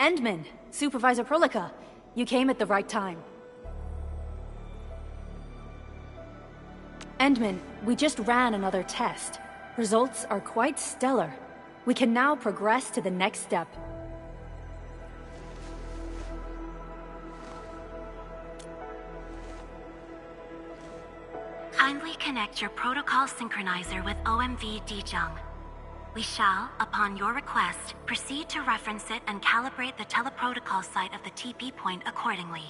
Endman, Supervisor Prolica, you came at the right time. Endman, we just ran another test. Results are quite stellar. We can now progress to the next step. Kindly connect your protocol synchronizer with OMV Dijong. We shall, upon your request, proceed to reference it and calibrate the teleprotocol site of the TP point accordingly.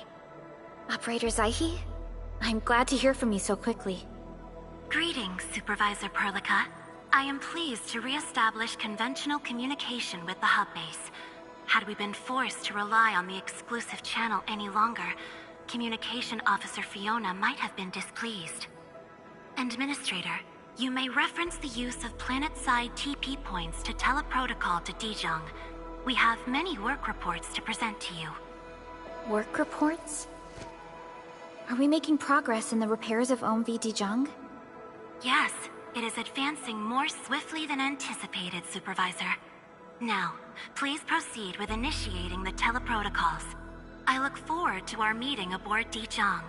Operator Zaihi? I'm glad to hear from you so quickly. Greetings, Supervisor Prolica. I am pleased to re-establish conventional communication with the hub base. Had we been forced to rely on the exclusive channel any longer, Communication Officer Fiona might have been displeased. Administrator, you may reference the use of planet-side TP points to teleprotocol to Dijong. We have many work reports to present to you. Work reports? Are we making progress in the repairs of OMV Dijong? Yes, it is advancing more swiftly than anticipated, Supervisor. Now, please proceed with initiating the teleprotocols. I look forward to our meeting aboard Dijong.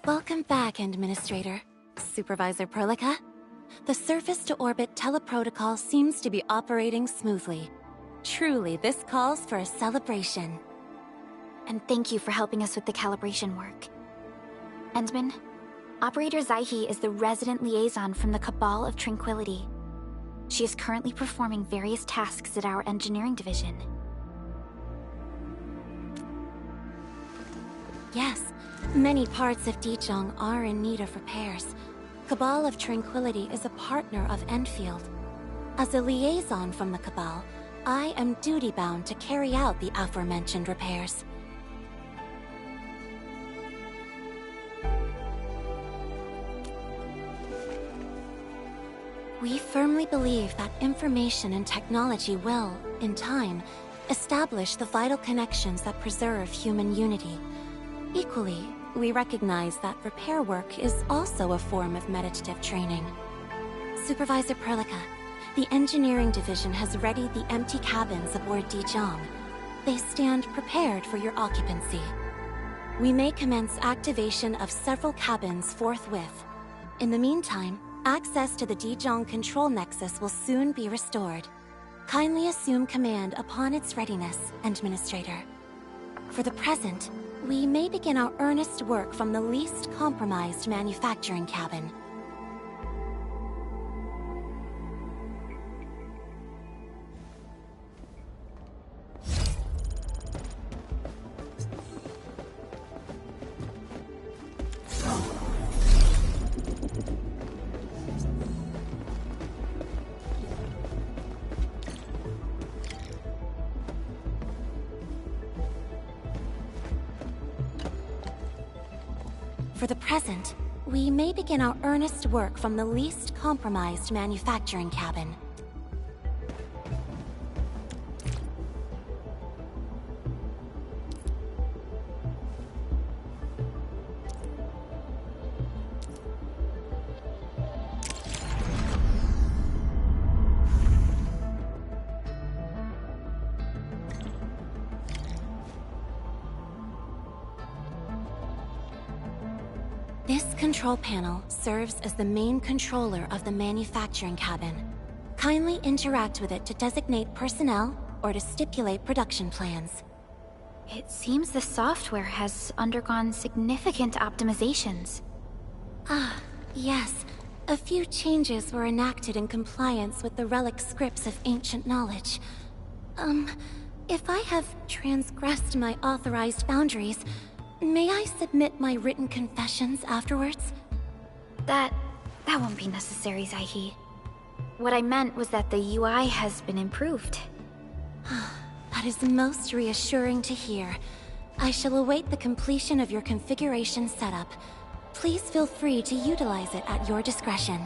Welcome back, Administrator. Supervisor Prolica. The surface-to-orbit teleprotocol seems to be operating smoothly. Truly, this calls for a celebration. And thank you for helping us with the calibration work. Endman, Operator Zaihi is the resident liaison from the Cabal of Tranquility. She is currently performing various tasks at our engineering division. Yes, many parts of Dijong are in need of repairs. Cabal of Tranquility is a partner of Endfield. As a liaison from the Cabal, I am duty-bound to carry out the aforementioned repairs. We firmly believe that information and technology will, in time, establish the vital connections that preserve human unity. Equally, we recognize that repair work is also a form of meditative training. Supervisor Prolica, the engineering division has readied the empty cabins aboard Dijong. They stand prepared for your occupancy. We may commence activation of several cabins forthwith. In the meantime, access to the Dijong control nexus will soon be restored. Kindly assume command upon its readiness, Administrator. For the present, we may begin our earnest work from the least compromised manufacturing cabin. For the present, we may begin our earnest work from the least compromised manufacturing cabin. This control panel serves as the main controller of the manufacturing cabin. Kindly interact with it to designate personnel or to stipulate production plans. It seems the software has undergone significant optimizations. Ah, yes. A few changes were enacted in compliance with the relic scripts of ancient knowledge. If I have transgressed my authorized boundaries, may I submit my written confessions afterwards? That won't be necessary, Zaihi. What I meant was that the UI has been improved. That is most reassuring to hear. I shall await the completion of your configuration setup. Please feel free to utilize it at your discretion.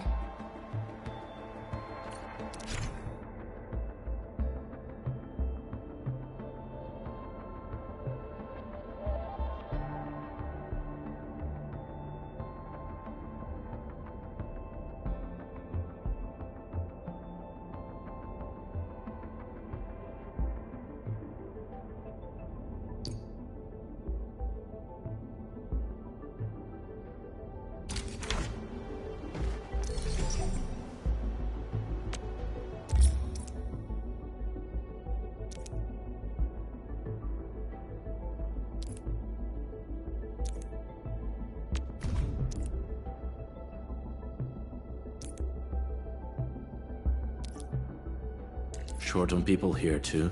Short on people here, too.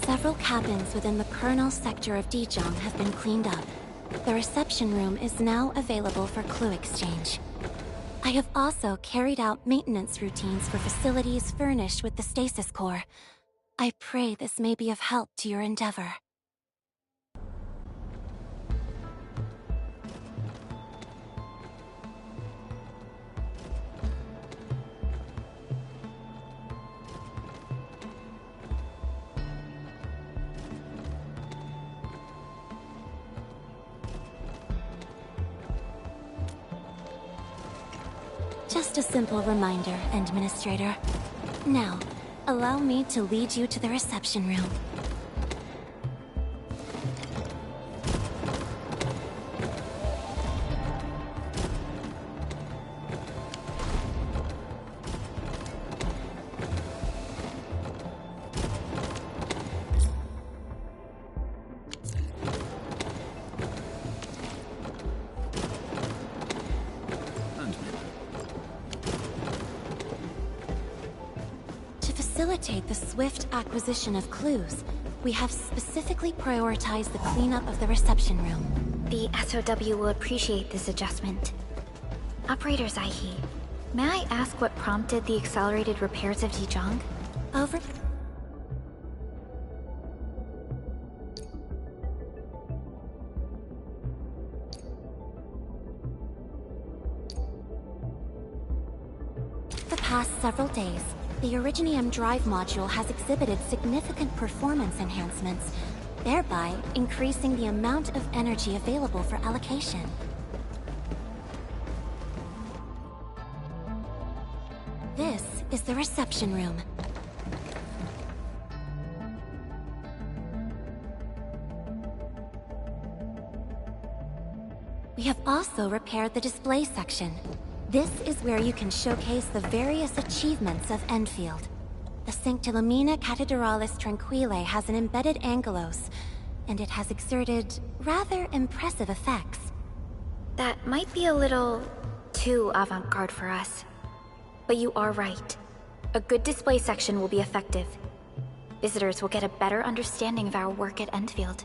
Several cabins within the kernel sector of Dijiang have been cleaned up. The reception room is now available for clue exchange. I have also carried out maintenance routines for facilities furnished with the stasis core. I pray this may be of help to your endeavor. Just a simple reminder, Administrator. Now, allow me to lead you to the reception room. To facilitate the swift acquisition of clues, we have specifically prioritized the cleanup of the reception room. The SOW will appreciate this adjustment. Operator Zaihi, may I ask what prompted the accelerated repairs of Dijiang? Over. The past several days, the Originium drive module has exhibited significant performance enhancements, thereby increasing the amount of energy available for allocation. This is the reception room. We have also repaired the display section. This is where you can showcase the various achievements of Endfield. The Sanctilumina Cathedralis Tranquille has an embedded angelos, and it has exerted rather impressive effects. That might be a little too avant-garde for us. But you are right. A good display section will be effective. Visitors will get a better understanding of our work at Endfield.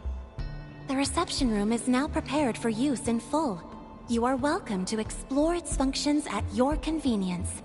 The reception room is now prepared for use in full. You are welcome to explore its functions at your convenience.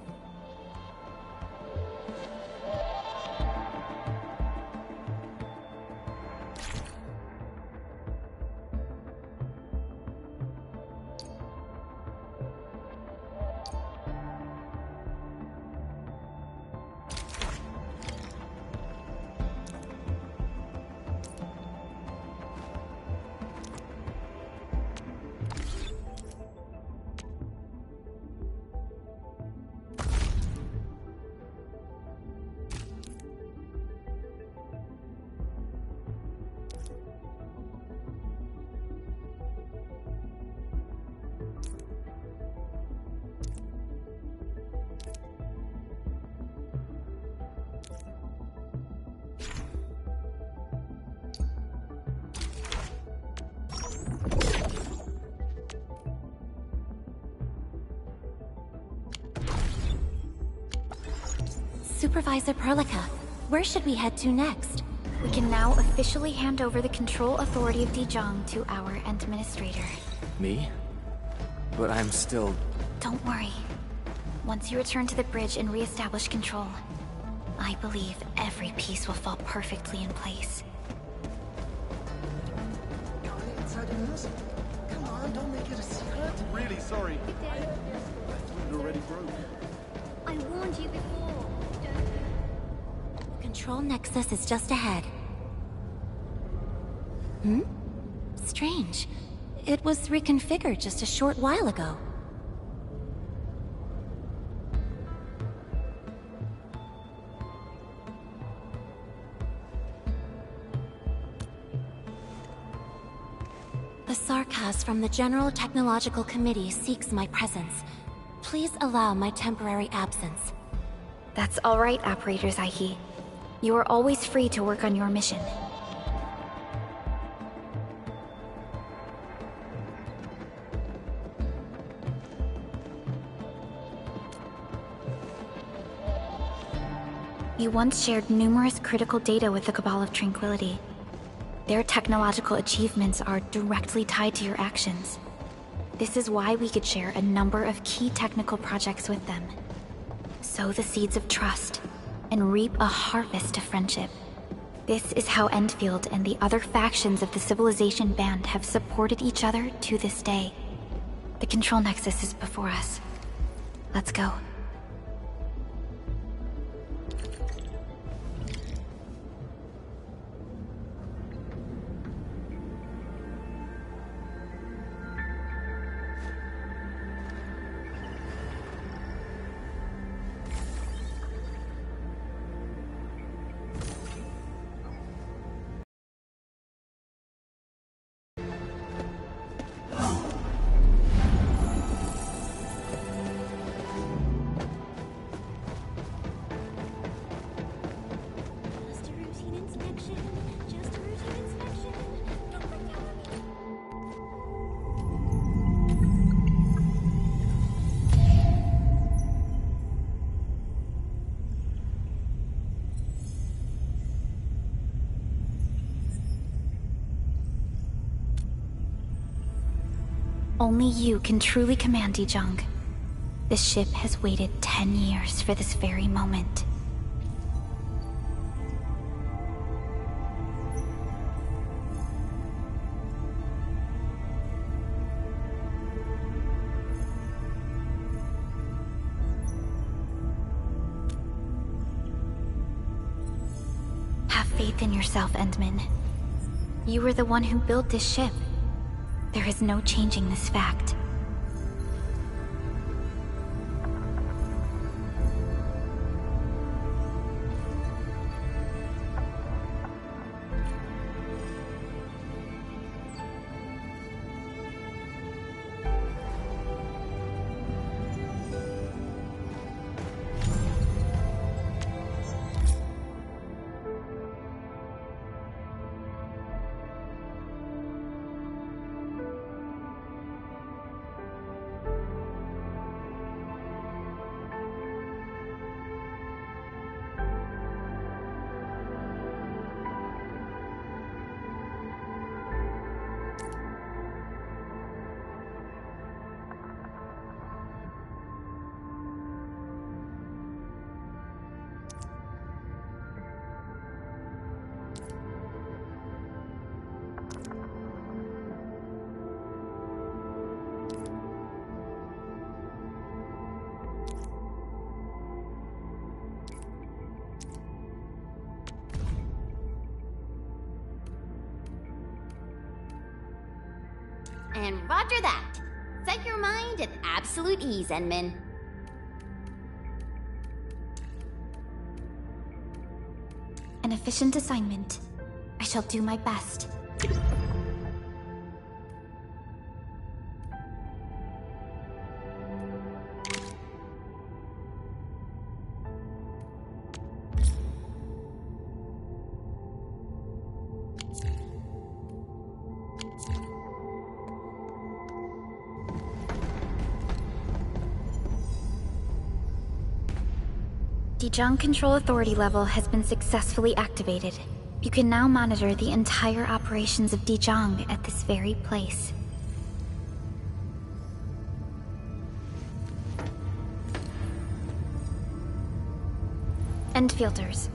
Supervisor Perlica, where should we head to next? We can now officially hand over the control authority of Dejong to our administrator. Me? But I'm still... Don't worry. Once you return to the bridge and re-establish control, I believe every piece will fall perfectly in place. Come on, don't make it a secret. Really sorry. I thought it already broke. I warned you before. Control Nexus is just ahead. Strange. It was reconfigured just a short while ago. The Sarkaz from the General Technological Committee seeks my presence. Please allow my temporary absence. That's all right, Operator Zaihi. You are always free to work on your mission. You once shared numerous critical data with the Cabal of Tranquility. Their technological achievements are directly tied to your actions. This is why we could share a number of key technical projects with them. Sow the seeds of trust, and reap a harvest of friendship. This is how Endfield and the other factions of the Civilization Band have supported each other to this day. The Control Nexus is before us. Let's go. Only you can truly command Dejong. This ship has waited 10 years for this very moment. Have faith in yourself, Endman. You were the one who built this ship. There is no changing this fact. And roger that. Set your mind at absolute ease, Endman. An efficient assignment. I shall do my best. Dijon Control Authority level has been successfully activated. You can now monitor the entire operations of Dijon at this very place. Endfielders,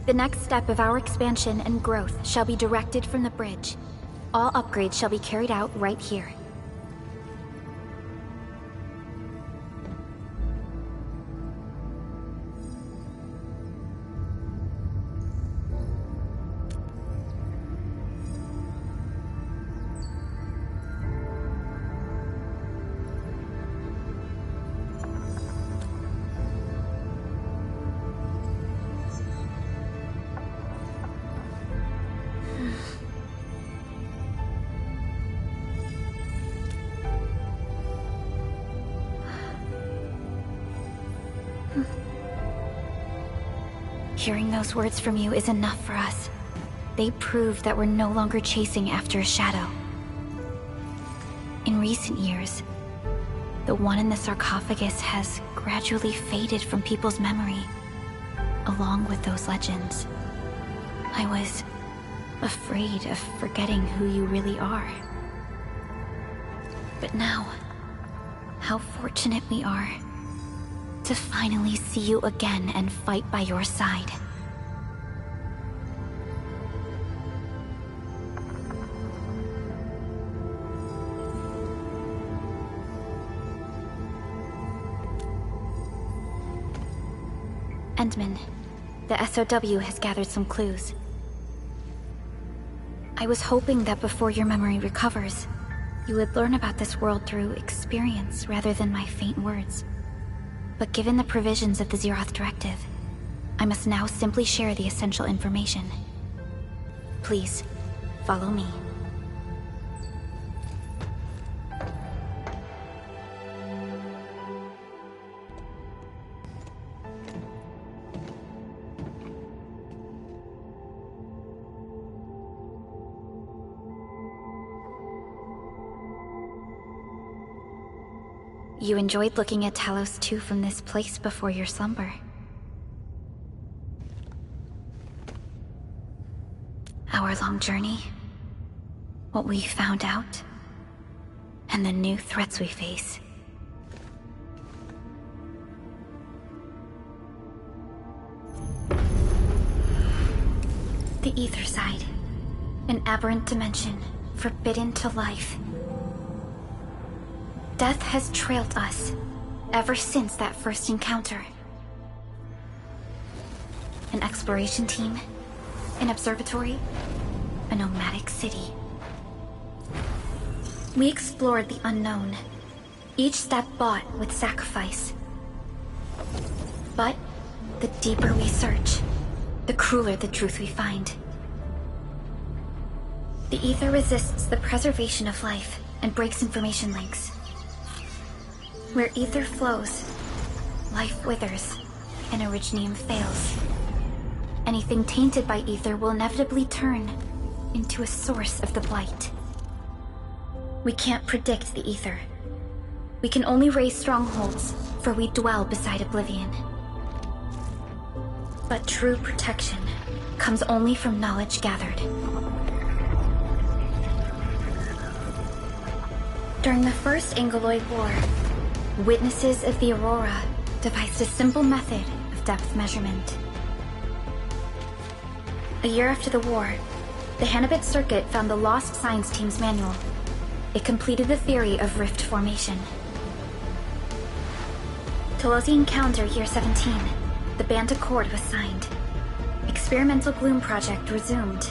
the next step of our expansion and growth shall be directed from the bridge. All upgrades shall be carried out right here. Hearing those words from you is enough for us. They prove that we're no longer chasing after a shadow. In recent years, the one in the sarcophagus has gradually faded from people's memory, along with those legends. I was afraid of forgetting who you really are. But now, how fortunate we are to finally see you again and fight by your side. Endman, the SOW has gathered some clues. I was hoping that before your memory recovers, you would learn about this world through experience rather than my faint words. But given the provisions of the Zeroth Directive, I must now simply share the essential information. Please, follow me. You enjoyed looking at Talos 2 from this place before your slumber. Our long journey, what we found out, and the new threats we face. The Ether Side, an aberrant dimension forbidden to life. Death has trailed us ever since that first encounter. An exploration team, an observatory, a nomadic city. We explored the unknown, each step bought with sacrifice. But the deeper we search, the crueler the truth we find. The Ether resists the preservation of life and breaks information links. Where Ether flows, life withers, and Originium fails. Anything tainted by Ether will inevitably turn into a source of the Blight. We can't predict the Ether. We can only raise strongholds, for we dwell beside Oblivion. But true protection comes only from knowledge gathered. During the First Angoloid War, witnesses of the Aurora devised a simple method of depth measurement. A year after the war, the Hannibit Circuit found the Lost Science Team's manual. It completed the theory of rift formation. Telosian calendar year 17, the Band Accord was signed. Experimental Gloom project resumed.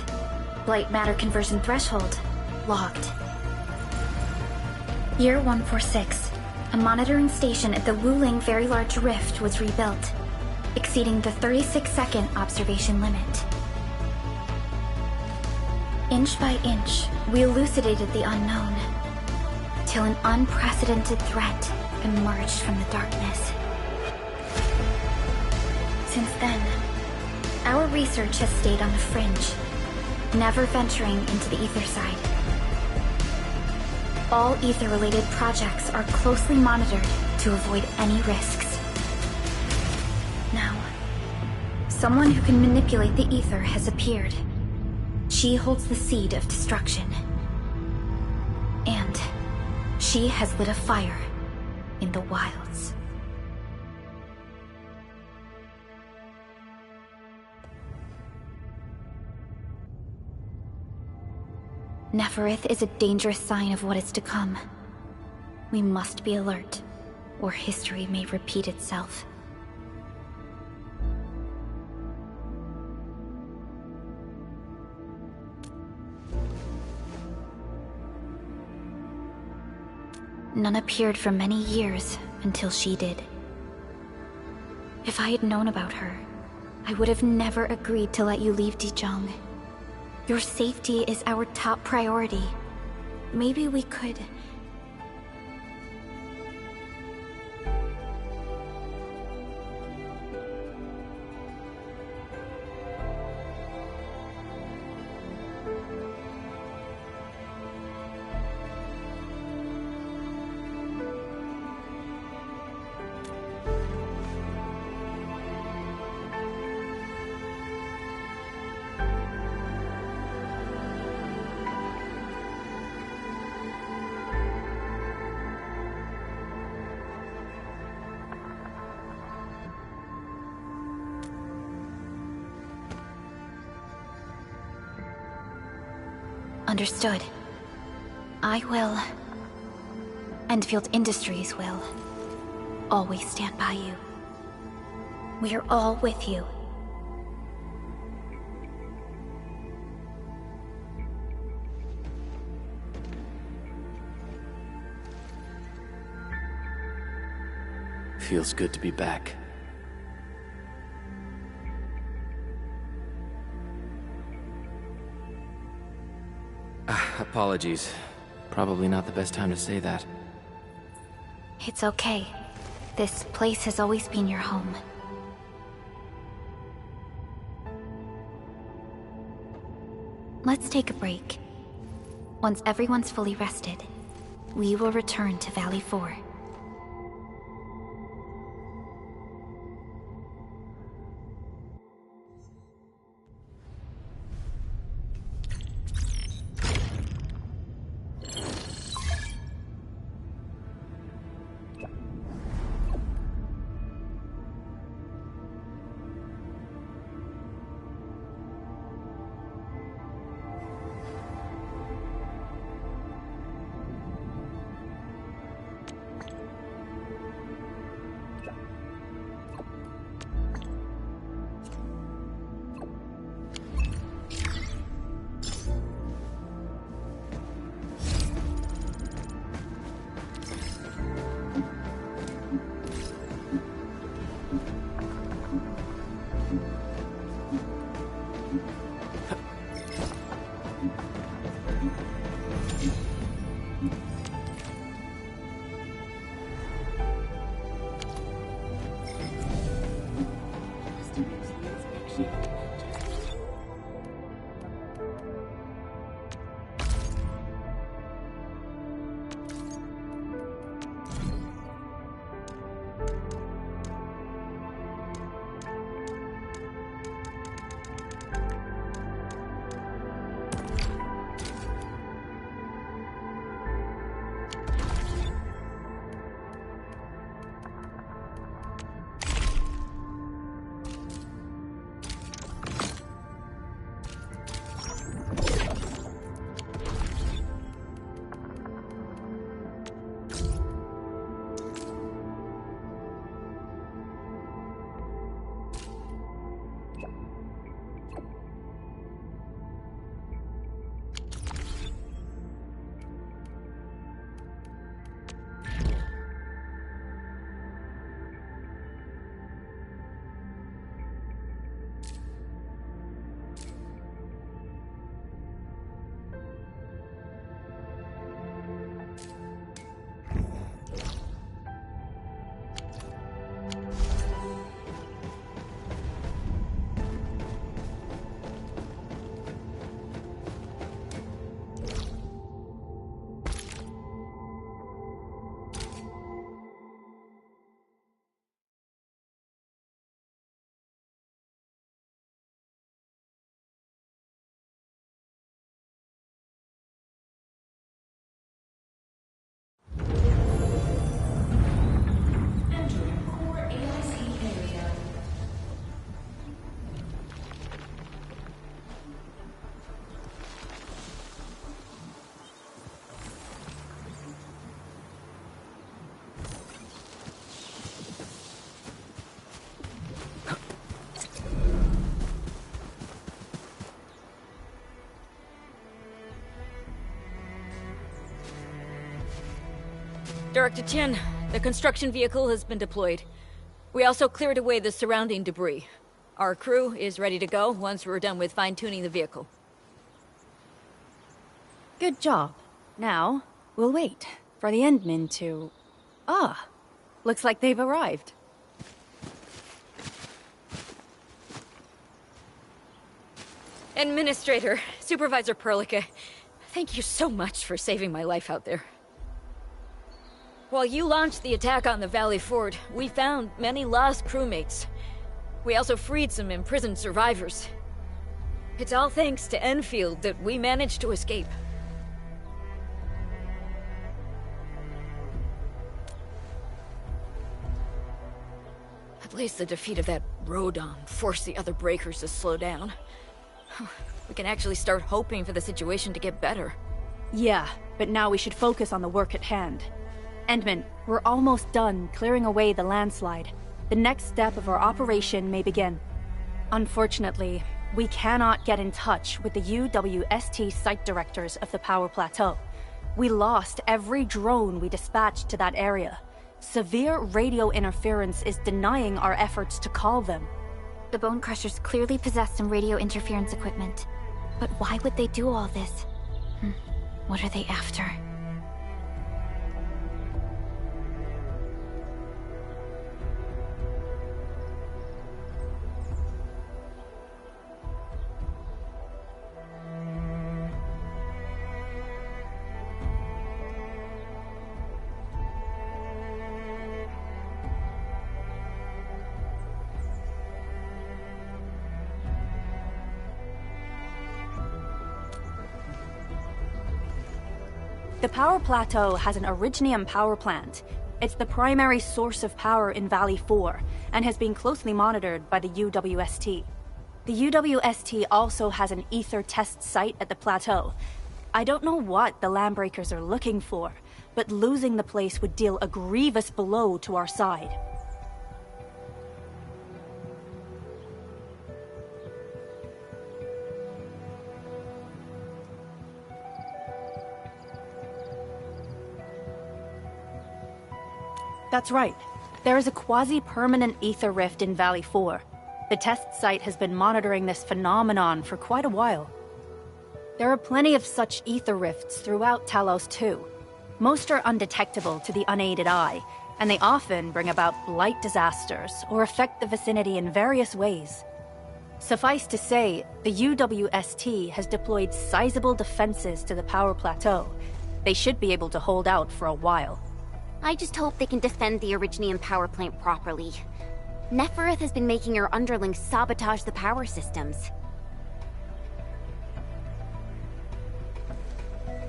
Blight matter conversion threshold logged. Year 146. A monitoring station at the Wuling Very Large Rift was rebuilt, exceeding the 36-second observation limit. Inch by inch, we elucidated the unknown, till an unprecedented threat emerged from the darkness. Since then, our research has stayed on the fringe, never venturing into the Ether Side. All Ether-related projects are closely monitored to avoid any risks. Now, Someone who can manipulate the ether has appeared. She holds the seed of destruction. And she has lit a fire in the wilds. Neferith is a dangerous sign of what is to come. We must be alert, or history may repeat itself. None appeared for many years until she did. If I had known about her, I would have never agreed to let you leave Dijon. Your safety is our top priority. Maybe we could... Understood. I will. Endfield Industries will. Always stand by you. We are all with you. Feels good to be back. Apologies. Probably not the best time to say that. It's okay. This place has always been your home. Let's take a break. Once everyone's fully rested, we will return to Valley 4. Director Chen, the construction vehicle has been deployed. We also cleared away the surrounding debris. Our crew is ready to go once we're done with fine-tuning the vehicle. Good job. Now, we'll wait for the Endmen to... Ah, looks like they've arrived. Administrator, Supervisor Perlica, thank you so much for saving my life out there. While you launched the attack on the Valley Fort, we found many lost crewmates. We also freed some imprisoned survivors. It's all thanks to Enfield that we managed to escape. At least the defeat of that Rodon forced the other breakers to slow down. We can actually start hoping for the situation to get better. Yeah, but now we should focus on the work at hand. Endman, we're almost done clearing away the landslide. The next step of our operation may begin. Unfortunately, we cannot get in touch with the UWST site directors of the Power Plateau. We lost every drone we dispatched to that area. Severe radio interference is denying our efforts to call them. The Bone Crushers clearly possess some radio interference equipment. But why would they do all this? What are they after? The Power Plateau has an Originium power plant. It's the primary source of power in Valley 4, and has been closely monitored by the UWST. The UWST also has an ether test site at the plateau. I don't know what the Landbreakers are looking for, but losing the place would deal a grievous blow to our side. That's right. There is a quasi-permanent ether rift in Valley 4. The test site has been monitoring this phenomenon for quite a while. There are plenty of such ether rifts throughout Talos too. Most are undetectable to the unaided eye, and they often bring about blight disasters or affect the vicinity in various ways. Suffice to say, the UWST has deployed sizable defenses to the Power Plateau. They should be able to hold out for a while. I just hope they can defend the Originium power plant properly. Nefereth has been making her underlings sabotage the power systems.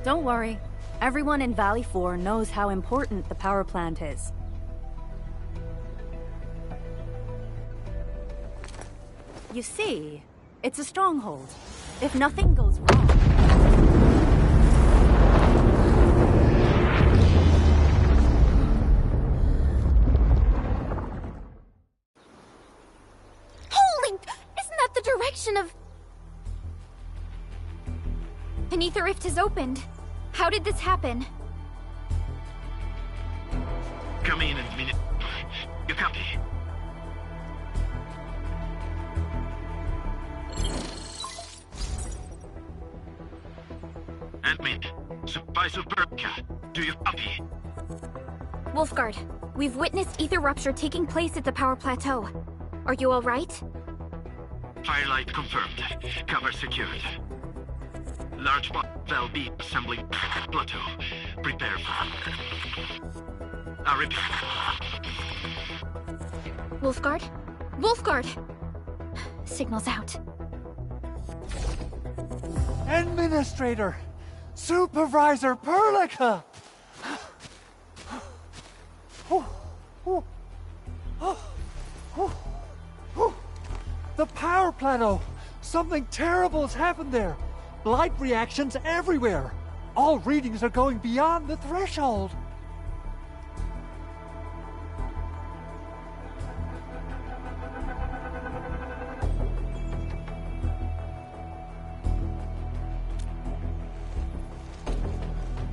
Don't worry. Everyone in Valley 4 knows how important the power plant is. You see, it's a stronghold. If nothing goes wrong... Of... An ether rift has opened. How did this happen? Come in and minute. You copy? Admin, Supervisor Perlica, do you copy? Wolfguard, we've witnessed ether rupture taking place at the Power Plateau. Are you all right? Firelight confirmed. Cover secured. Large valve B assembling plateau. Prepare for... I repeat. Wolfguard? Wolfguard! Signal's out. Administrator! Supervisor Perlica! The power plateau! Something terrible has happened there! Blight reactions everywhere! All readings are going beyond the threshold!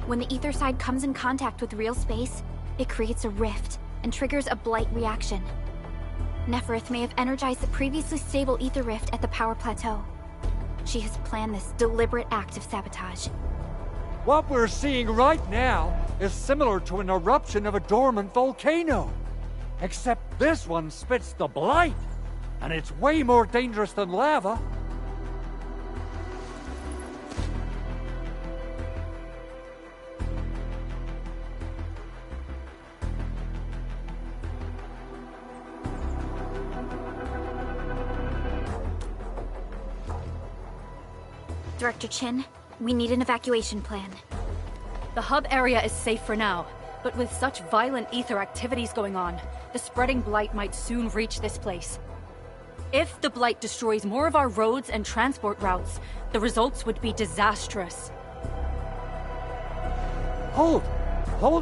When the ether side comes in contact with real space, It creates a rift and triggers a blight reaction. Nefereth may have energized the previously stable ether rift at the power plateau. She has planned this deliberate act of sabotage. What we're seeing right now is similar to an eruption of a dormant volcano. Except this one spits the blight, and it's way more dangerous than lava. Director Chin, we need an evacuation plan. The hub area is safe for now, but with such violent ether activities going on, the spreading blight might soon reach this place. If the blight destroys more of our roads and transport routes, the results would be disastrous. Hold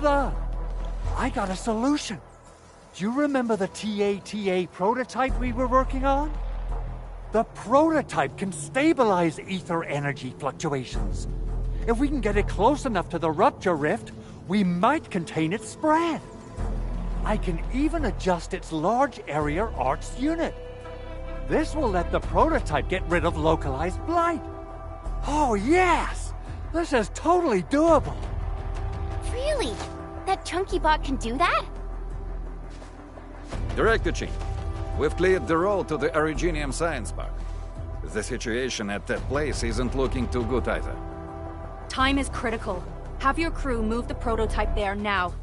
on. I got a solution. Do you remember the TATA prototype we were working on? The prototype can stabilize ether energy fluctuations. If we can get it close enough to the rupture rift, we might contain its spread. I can even adjust its large area arcs unit. This will let the prototype get rid of localized blight. Oh yes! This is totally doable. Really? That chunky bot can do that? Director Chin, we've cleared the road to the Originium Science Park. The situation at that place isn't looking too good either. Time is critical. Have your crew move the prototype there now.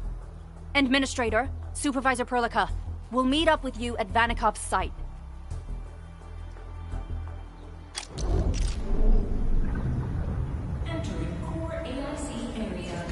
Administrator, Supervisor Perlica, we'll meet up with you at Vanikov's site. Entering core AIC area.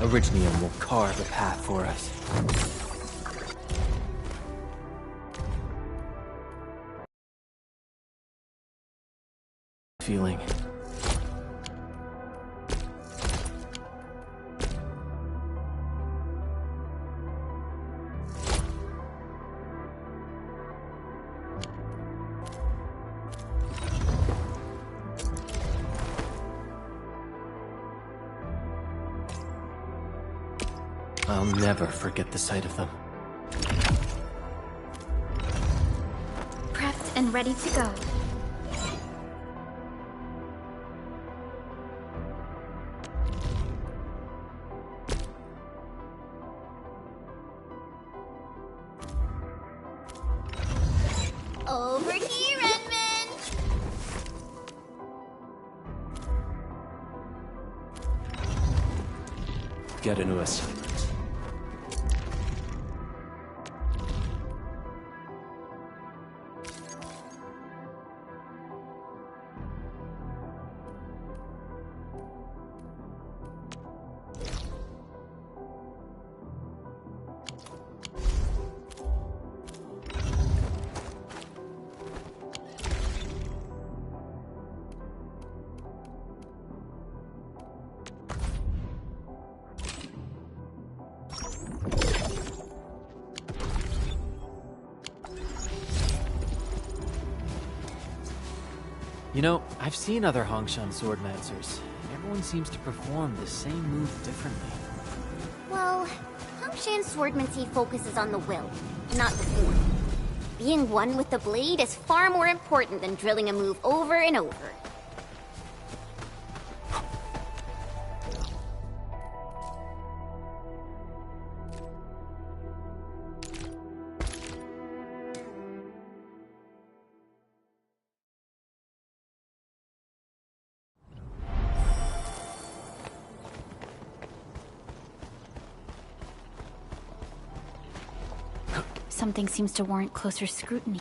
Originium will carve a path for us. Feeling. I'll never forget the sight of them. Prepped and ready to go. Over here, Edmund! Get into us. You know, I've seen other Hongshan swordmancers, and everyone seems to perform the same move differently. Well, Hongshan's swordmancy focuses on the will, not the form. Being one with the blade is far more important than drilling a move over and over. something seems to warrant closer scrutiny.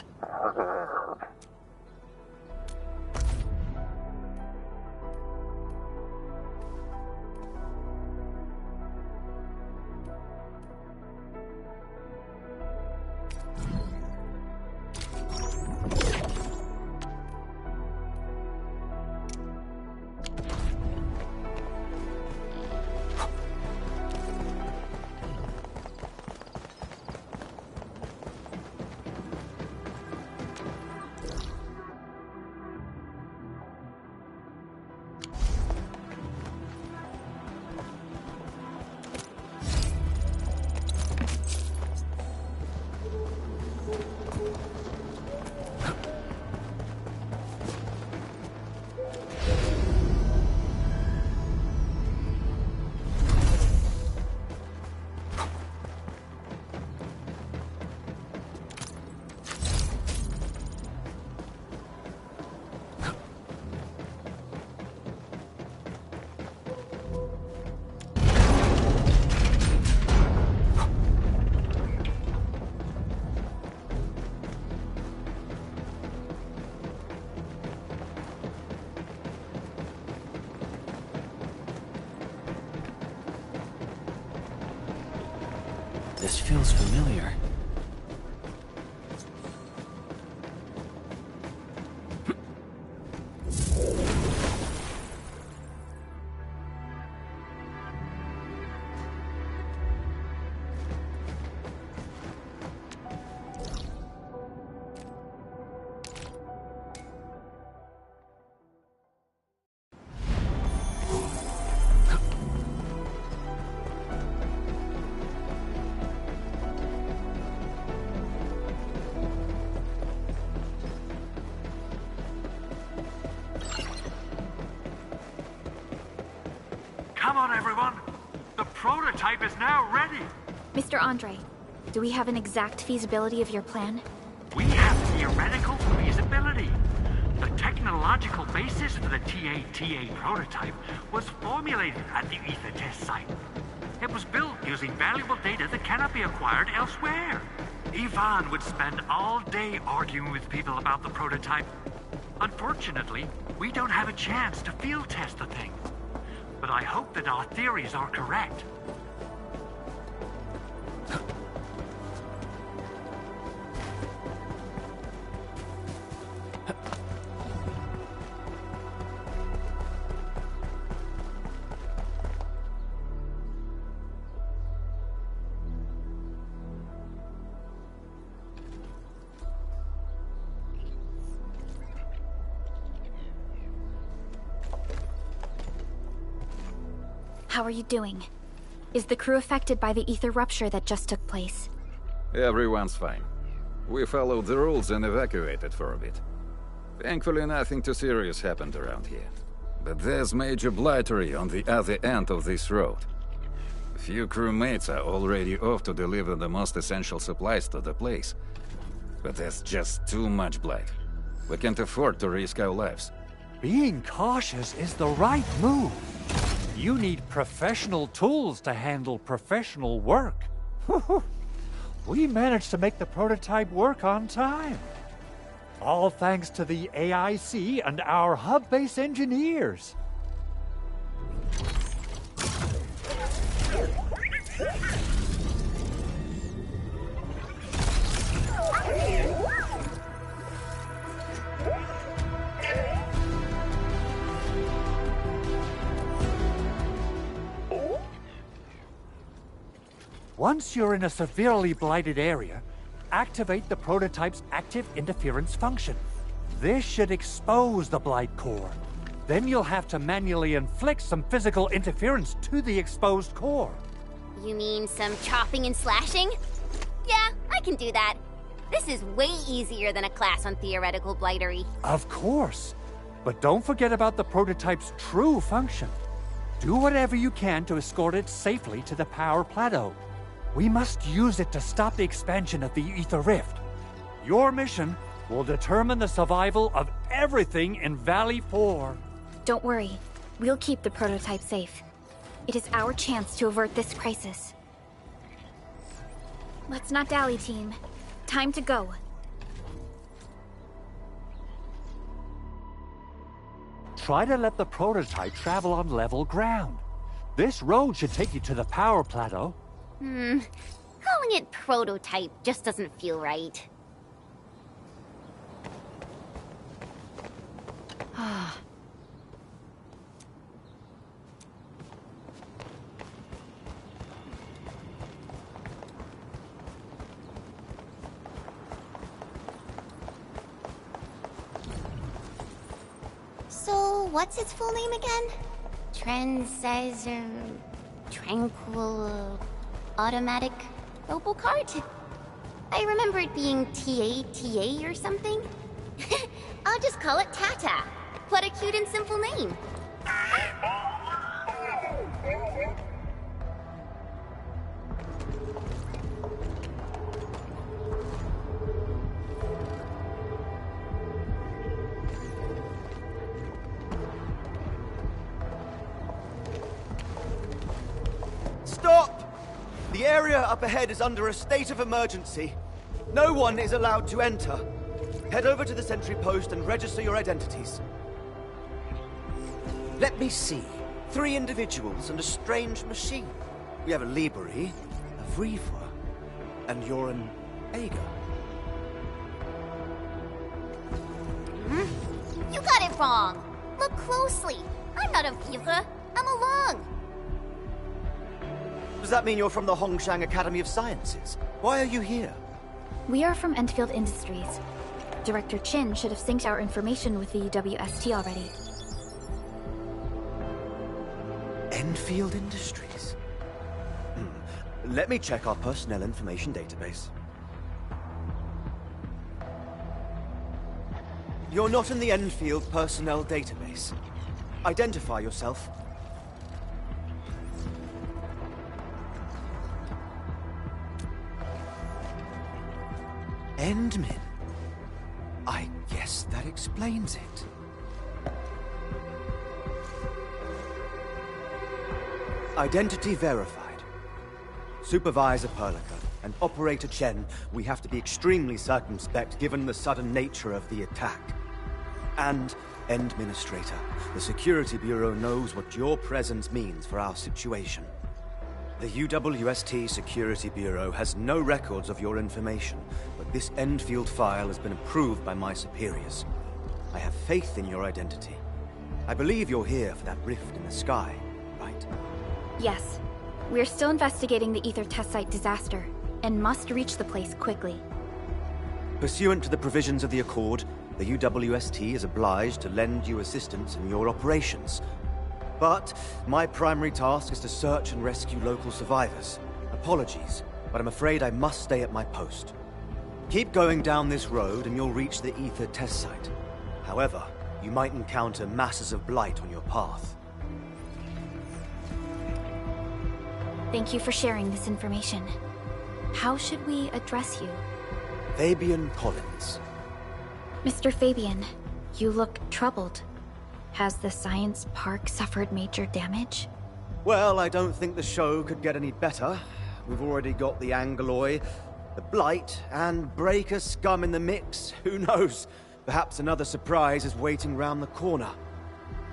This feels familiar. Come on, everyone! The prototype is now ready! Mr. Andre, do we have an exact feasibility of your plan? We have theoretical feasibility. The technological basis for the TA prototype was formulated at the Ether test site. It was built using valuable data that cannot be acquired elsewhere. Ivan would spend all day arguing with people about the prototype. Unfortunately, we don't have a chance to field test the thing. But I hope that our theories are correct. How are you doing? Is the crew affected by the ether rupture that just took place? Everyone's fine. We followed the rules and evacuated for a bit. Thankfully, nothing too serious happened around here. But there's major blightery on the other end of this road. A few crewmates are already off to deliver the most essential supplies to the place. But there's just too much blight. We can't afford to risk our lives. Being cautious is the right move. You need professional tools to handle professional work. We managed to make the prototype work on time. All thanks to the AIC and our hub-base engineers. Once you're in a severely blighted area, activate the prototype's active interference function. This should expose the blight core. Then you'll have to manually inflict some physical interference to the exposed core. You mean some chopping and slashing? Yeah, I can do that. This is way easier than a class on theoretical blightery. Of course. But don't forget about the prototype's true function. Do whatever you can to escort it safely to the power plateau. We must use it to stop the expansion of the Ether Rift. Your mission will determine the survival of everything in Valley 4. Don't worry. We'll keep the prototype safe. It is our chance to avert this crisis. Let's not dally, team. Time to go. Try to let the prototype travel on level ground. This road should take you to the power plateau. Calling it prototype just doesn't feel right. So, what's its full name again? Tranquil... Automatic... Robocart? I remember it being TATA or something. I'll just call it Tata. What a cute and simple name. Stop! The area up ahead is under a state of emergency. No one is allowed to enter. Head over to the sentry post and register your identities. Let me see. 3 individuals and a strange machine. We have a Liberi, a Vrifa, and you're an Aga. You got it wrong. Look closely. I'm not a Vrifa. I'm a Lung. Does that mean you're from the Hongshang Academy of Sciences? Why are you here? We are from Endfield Industries. Director Chin should have synced our information with the WST already. Enfield Industries? Let me check our personnel information database. You're not in the Enfield personnel database. Identify yourself. Endmin. I guess that explains it. Identity verified. Supervisor Perlica and Operator Chen, we have to be extremely circumspect given the sudden nature of the attack. And, Administrator, the Security Bureau knows what your presence means for our situation. The UWST Security Bureau has no records of your information, but this Endfield file has been approved by my superiors. I have faith in your identity. I believe you're here for that rift in the sky, right? Yes. We're still investigating the Ether test site disaster, and must reach the place quickly. Pursuant to the provisions of the Accord, the UWST is obliged to lend you assistance in your operations. But my primary task is to search and rescue local survivors. Apologies, but I'm afraid I must stay at my post. Keep going down this road and you'll reach the Ether test site. However, you might encounter masses of blight on your path. Thank you for sharing this information. How should we address you? Fabian Collins. Mr. Fabian, you look troubled. Has the science park suffered major damage? Well, I don't think the show could get any better. We've already got the Angeloy, the Blight, and Breaker scum in the mix. Who knows? Perhaps another surprise is waiting round the corner.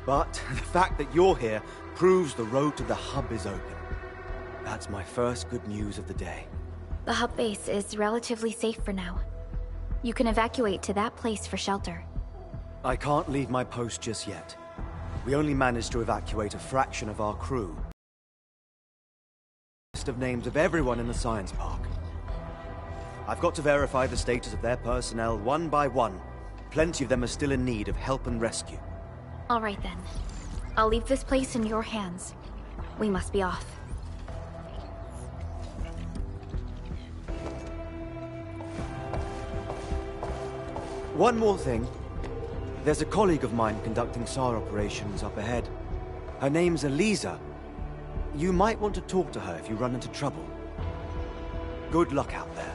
But the fact that you're here proves the road to the hub is open. That's my first good news of the day. The hub base is relatively safe for now. You can evacuate to that place for shelter. I can't leave my post just yet. We only managed to evacuate a fraction of our crew. List of names of everyone in the science park. I've got to verify the status of their personnel one by one. Plenty of them are still in need of help and rescue. All right then. I'll leave this place in your hands. We must be off. One more thing. There's a colleague of mine conducting SAR operations up ahead. Her name's Eliza. You might want to talk to her if you run into trouble. Good luck out there.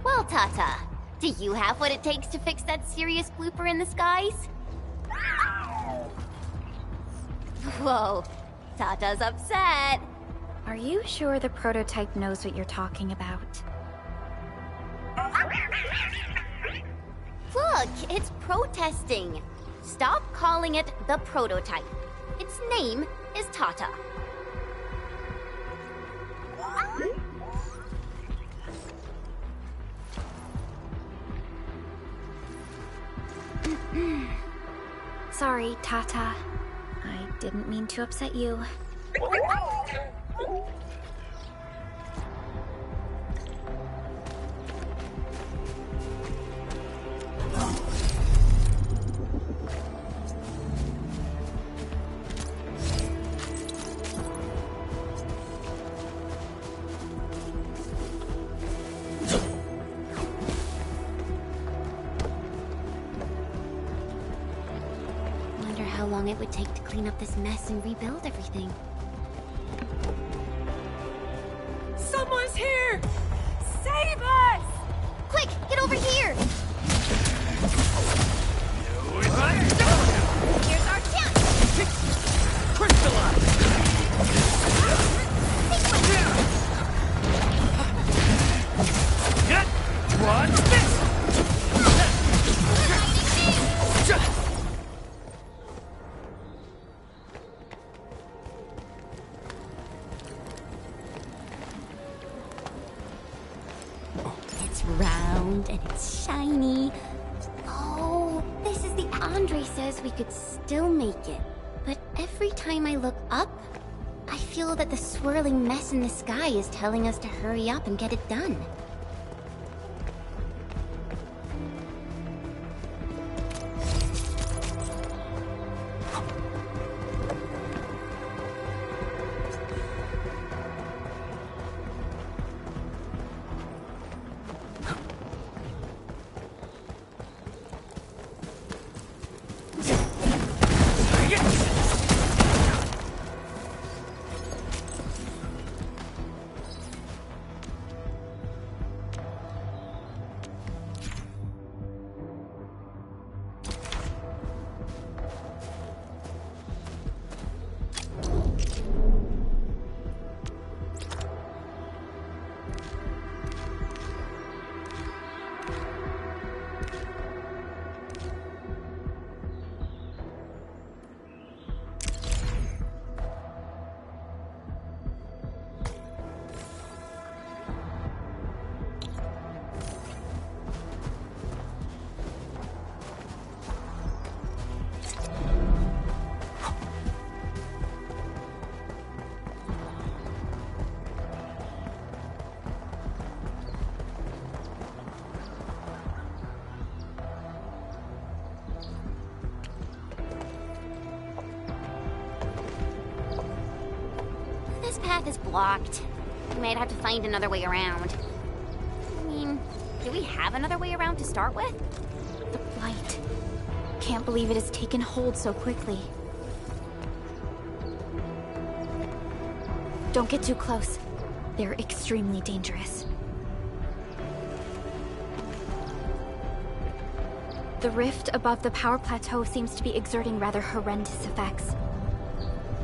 Well, Tata, do you have what it takes to fix that serious blooper in the skies? Whoa, Tata's upset. Are you sure the prototype knows what you're talking about? Look, it's protesting. Stop calling it the prototype. Its name is Tata. Sorry, Tata. I didn't mean to upset you. Wonder how long it would take to clean up this mess and rebuild everything. Someone's here! Save us! Quick, get over here! Here's our chance! Crystallize! Get one! It's round and it's shiny. Oh, this is the Andre says we could still make it. But every time I look up, I feel that the swirling mess in the sky is telling us to hurry up and get it done. This path is blocked. We might have to find another way around. I mean, do we have another way around to start with? The blight. Can't believe it has taken hold so quickly. Don't get too close. They're extremely dangerous. The rift above the power plateau seems to be exerting rather horrendous effects.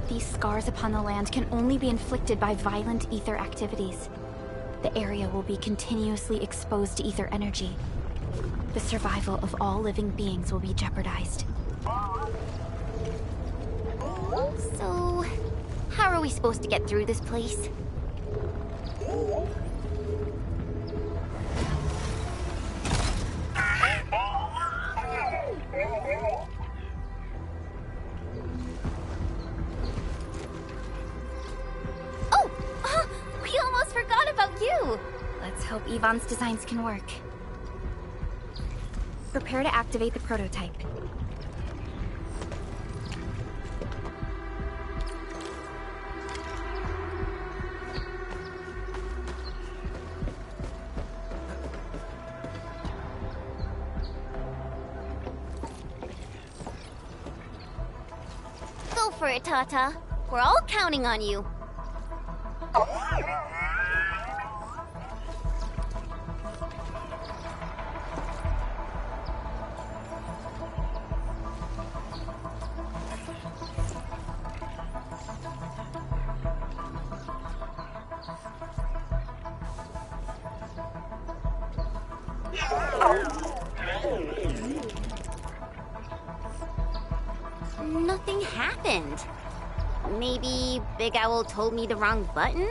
These scars upon the land can only be inflicted by violent ether activities. The area will be continuously exposed to ether energy. The survival of all living beings will be jeopardized. So, how are we supposed to get through this place? We almost forgot about you! Let's hope Yvonne's designs can work. Prepare to activate the prototype. Go for it, Tata. We're all counting on you. Nothing happened. Maybe Big Owl told me the wrong button?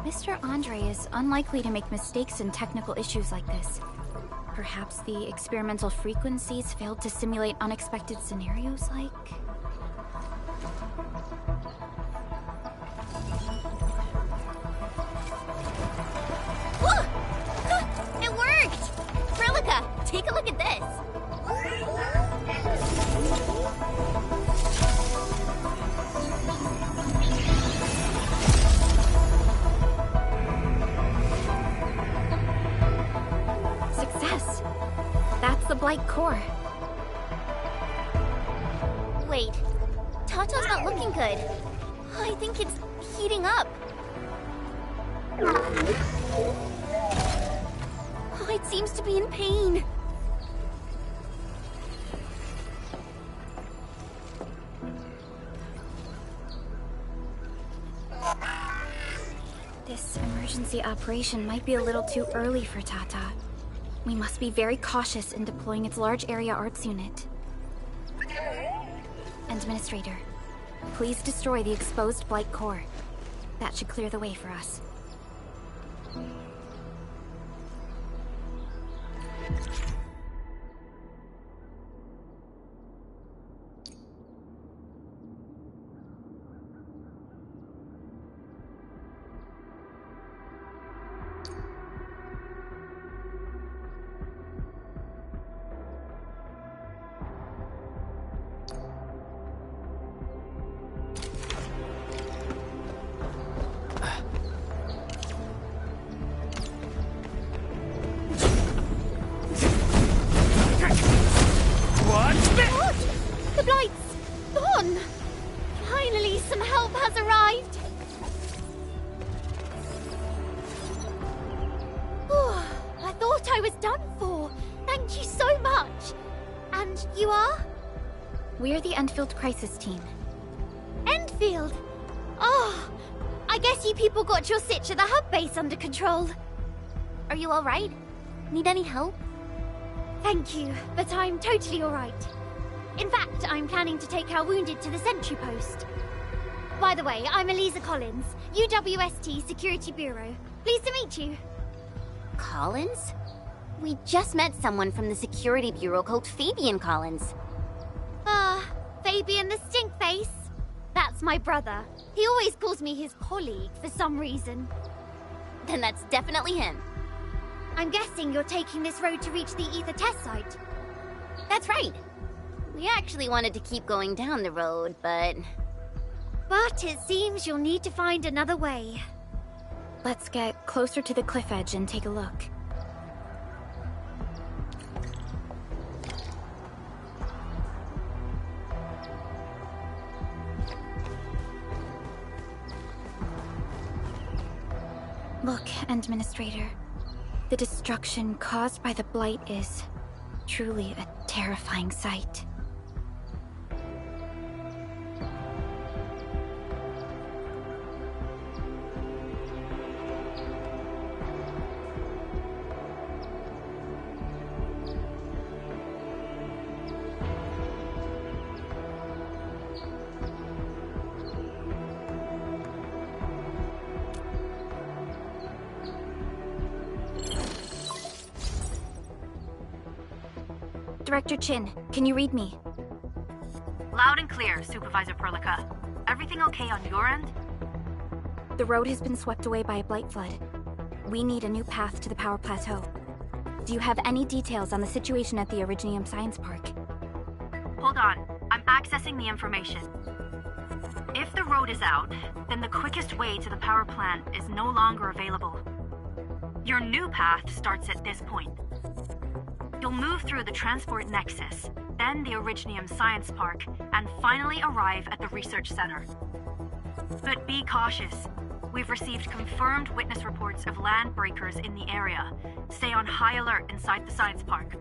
Mr. Andre is unlikely to make mistakes in technical issues like this. Perhaps the experimental frequencies failed to simulate unexpected scenarios like... It worked! Frilica, take a look at this! Success! That's the Blight core. Wait, Tata's not looking good. I think it's heating up. Oh, it seems to be in pain. This emergency operation might be a little too early for Tata. We must be very cautious in deploying its large area arts unit. Administrator, please destroy the exposed Blight core. That should clear the way for us. The Blight's gone! Finally, some help has arrived! Oh, I thought I was done for. Thank you so much. And you are? We're the Endfield Crisis Team. Endfield? Oh, I guess you people got your sitch at the hub base under control. Are you alright? Need any help? Thank you, but I'm totally alright. In fact, I'm planning to take our wounded to the sentry post. By the way, I'm Eliza Collins, UWST Security Bureau. Pleased to meet you. Collins? We just met someone from the Security Bureau called Fabian Collins. Fabian the Stinkface? That's my brother. He always calls me his colleague for some reason. Then that's definitely him. I'm guessing you're taking this road to reach the Ether test site. That's right. We actually wanted to keep going down the road, but it seems you'll need to find another way. Let's get closer to the cliff edge and take a look. Look, Administrator. The destruction caused by the Blight is truly a terrifying sight. Director Chin, can you read me? Loud and clear, Supervisor Perlica. Everything okay on your end? The road has been swept away by a Blight flood. We need a new path to the power plateau. Do you have any details on the situation at the Originium Science Park? Hold on, I'm accessing the information. If the road is out, then the quickest way to the power plant is no longer available. Your new path starts at this point. You'll move through the Transport Nexus, then the Originium Science Park, and finally arrive at the Research Center. But be cautious. We've received confirmed witness reports of land breakers in the area. Stay on high alert inside the Science Park.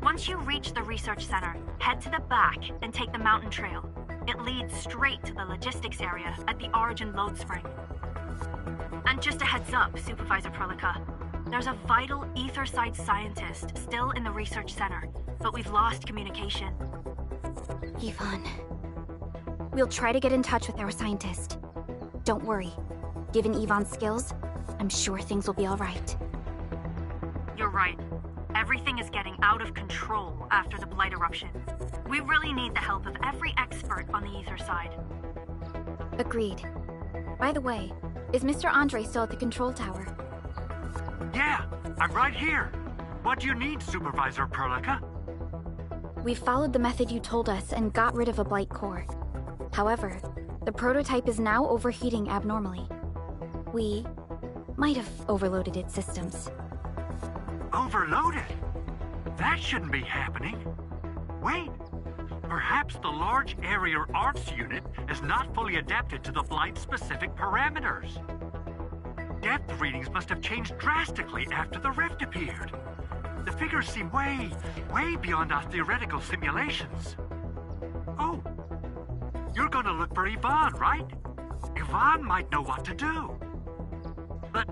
Once you reach the Research Center, head to the back and take the mountain trail. It leads straight to the logistics area at the Origin Load Spring. And just a heads up, Supervisor Perlica. There's a vital ether site scientist still in the research center, but we've lost communication. Yvonne. We'll try to get in touch with our scientist. Don't worry. Given Yvonne's skills, I'm sure things will be all right. You're right. Everything is getting out of control after the Blight eruption. We really need the help of every expert on the ether side. Agreed. By the way, is Mr. Andre still at the control tower? Yeah, I'm right here. What do you need, Supervisor Perlica? We followed the method you told us and got rid of a Blight core. However, the prototype is now overheating abnormally. We might have overloaded its systems. Overloaded? That shouldn't be happening. Wait, perhaps the large area arts unit is not fully adapted to the Blight-specific parameters. Depth readings must have changed drastically after the rift appeared. The figures seem way beyond our theoretical simulations. Oh, you're gonna look for Yvonne, right? Yvonne might know what to do. But,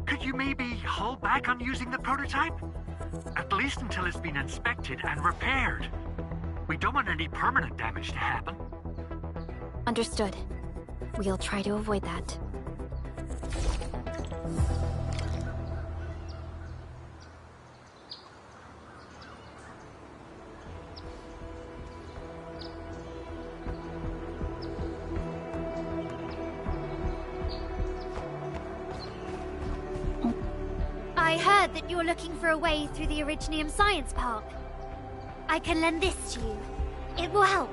could you maybe hold back on using the prototype? At least until it's been inspected and repaired. We don't want any permanent damage to happen. Understood. We'll try to avoid that. I heard that you're looking for a way through the Originium Science Park. I can lend this to you. It will help.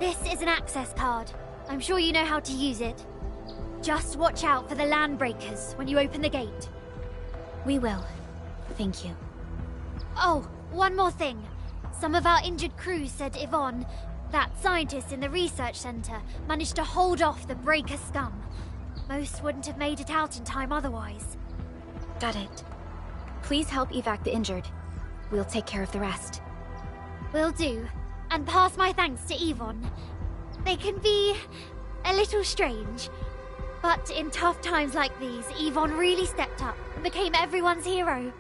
This is an access card. I'm sure you know how to use it. Just watch out for the land breakers when you open the gate. We will. Thank you. Oh, one more thing. Some of our injured crews said Yvonne, that scientist in the research center, managed to hold off the breaker scum. Most wouldn't have made it out in time otherwise. Got it. Please help evac the injured. We'll take care of the rest. Will do. And pass my thanks to Yvonne. They can be a little strange. But in tough times like these, Yvonne really stepped up and became everyone's hero.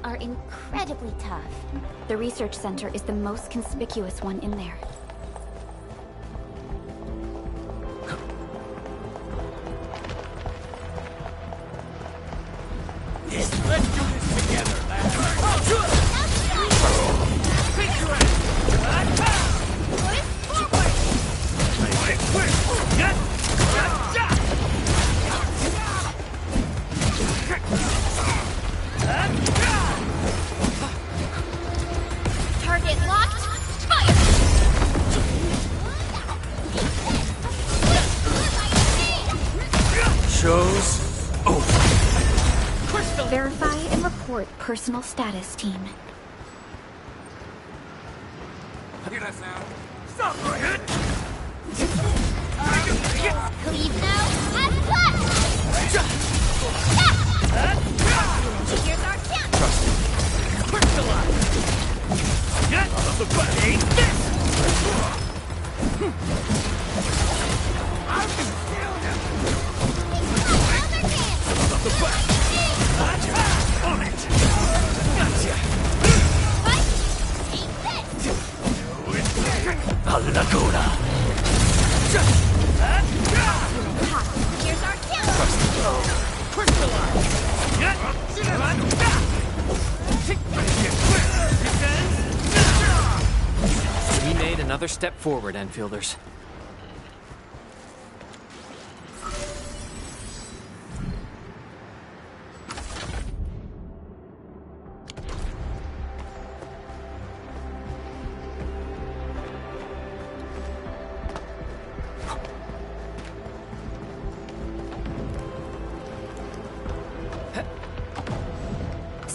Are incredibly tough. The research center is the most conspicuous one in there. Let's do this together, lads. Target locked. Fire! Show's over. Verify and report personal status, team. Hear that sound? Stop right here! Cleave now and flash! Here's our chance! Trust me. Crystallize! Get out of the way! Ain't this! I can feel him! Out of the way! On it! Gotcha! Take this! Allacona! Here's our chance! Crystallize! We made another step forward, Enfielders.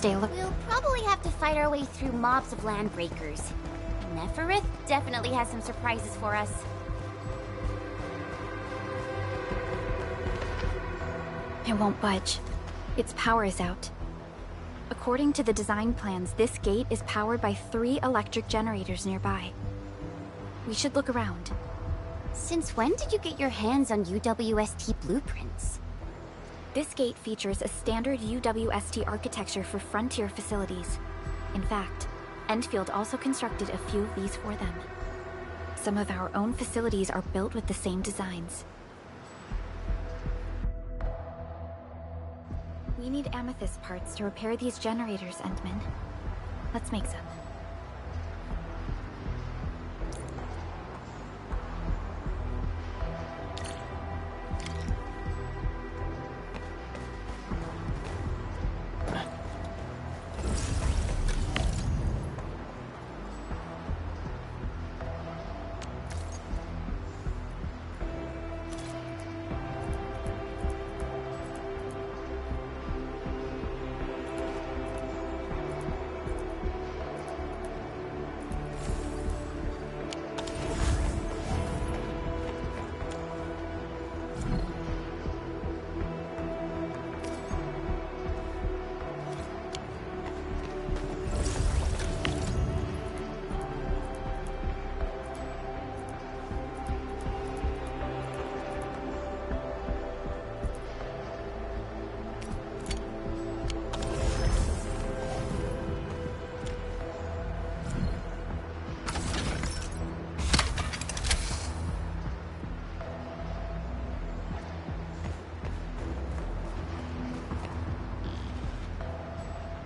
stay alert. We'll probably have to fight our way through mobs of landbreakers. Neferith definitely has some surprises for us. It won't budge. Its power is out. According to the design plans, this gate is powered by 3 electric generators nearby. We should look around. Since when did you get your hands on UWST blueprints? This gate features a standard UWST architecture for frontier facilities. In fact, Endfield also constructed a few of these for them. Some of our own facilities are built with the same designs. We need amethyst parts to repair these generators, Endman. Let's make some.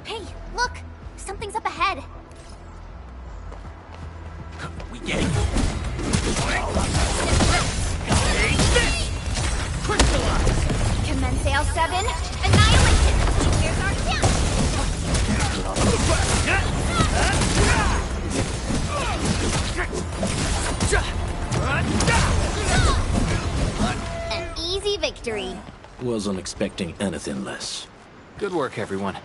Hey, look! Something's up ahead! We get it! Crystallize! Commence AL7, annihilation! Here's our chance! An easy victory. Wasn't expecting anything less. Good work, everyone.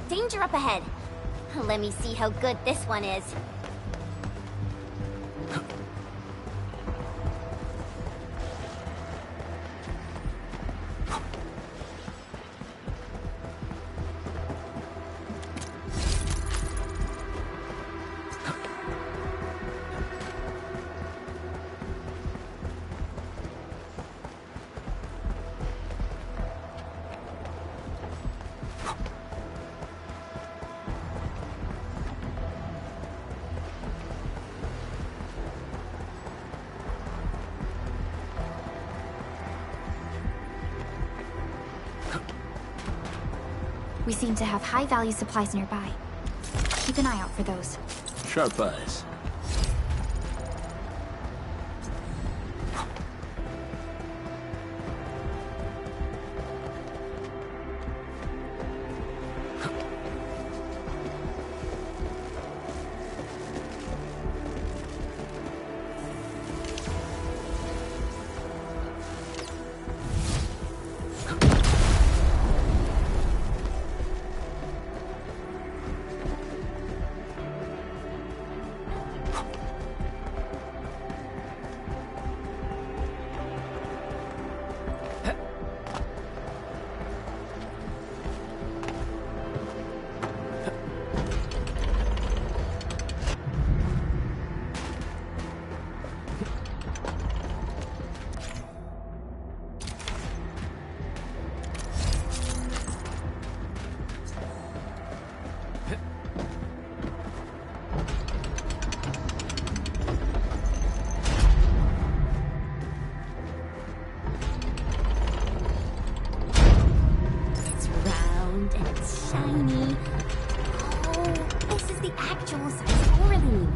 Danger up ahead. Let me see how good this one is. We seem to have high-value supplies nearby. Keep an eye out for those. Sharp eyes. shiny. Oh, this is the actual size swirling.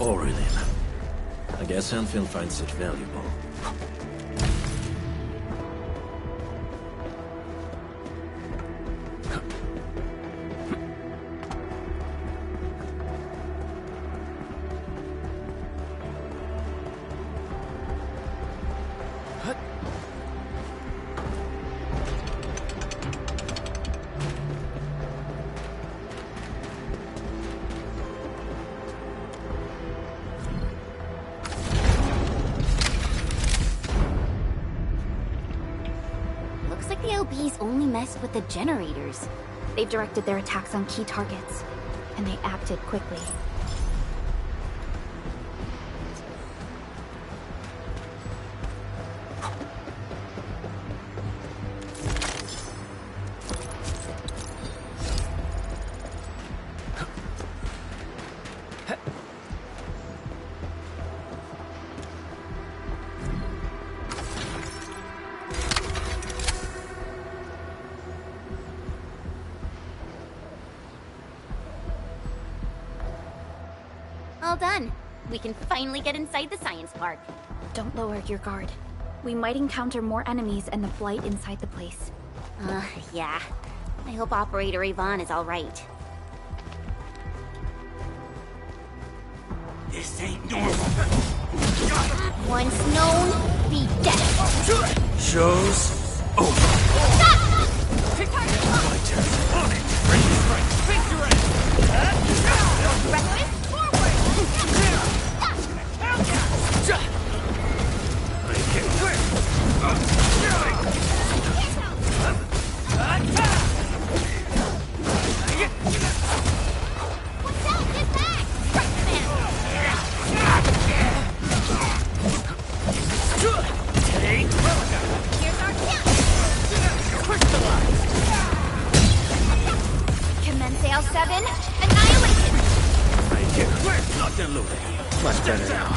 Aurelian. I guess Endfield finds it valuable. LBs only messed with the generators. They've directed their attacks on key targets, and they acted quickly. All done. We can finally get inside the science park. Don't lower your guard. We might encounter more enemies and the Blight inside the place. Yeah. I hope Operator Yvonne is all right. This ain't normal. Once known, be dead. Show's over. Stop! My turn. On it. Bring the strength. Breakfast forward! What's that? Get back! Here's our kill! Commence L7, annihilation! Not diluted. Much better now.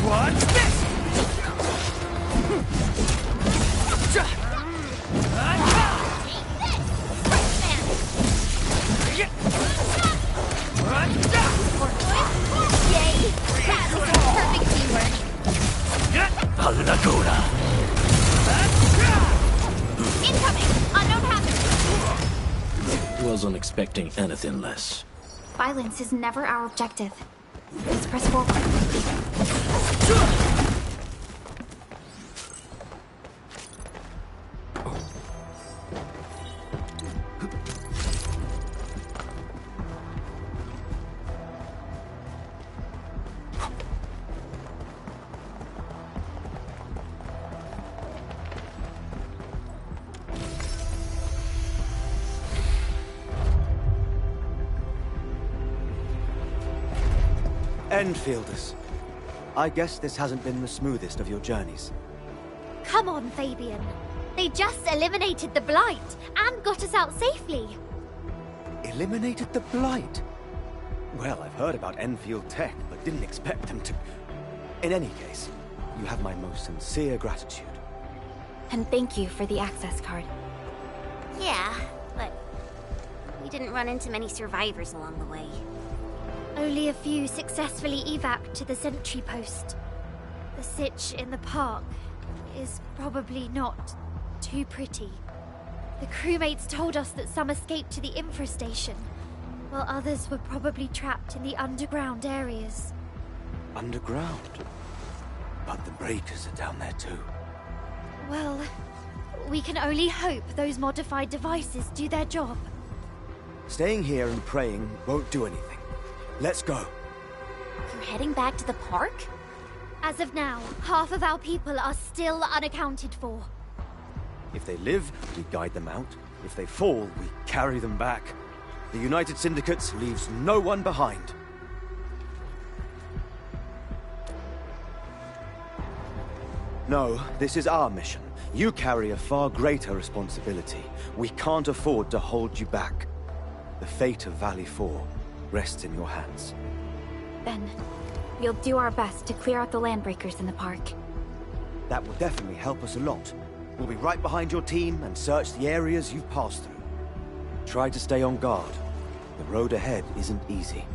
Watch this! Yay! That's perfect teamwork! Incoming! Unknown hazard! Wasn't expecting anything less. Violence is never our objective. Let's press forward. Endfielders. I guess this hasn't been the smoothest of your journeys. Come on, Fabian. They just eliminated the Blight and got us out safely. Eliminated the Blight? Well, I've heard about Enfield tech, but didn't expect them to... In any case, you have my most sincere gratitude. And thank you for the access card. Yeah, but we didn't run into many survivors along the way. Only a few successfully evac'd to the sentry post. The sitch in the park is probably not too pretty. The crewmates told us that some escaped to the infrastation, while others were probably trapped in the underground areas. Underground? But the breakers are down there too. Well, we can only hope those modified devices do their job. Staying here and praying won't do anything. Let's go. You're heading back to the park? As of now, half of our people are still unaccounted for. If they live, we guide them out. If they fall, we carry them back. The United Syndicates leaves no one behind. No, this is our mission. You carry a far greater responsibility. We can't afford to hold you back. The fate of Valley 4 rests in your hands. Then, we'll do our best to clear out the landbreakers in the park. That will definitely help us a lot. We'll be right behind your team and search the areas you've passed through. Try to stay on guard. The road ahead isn't easy.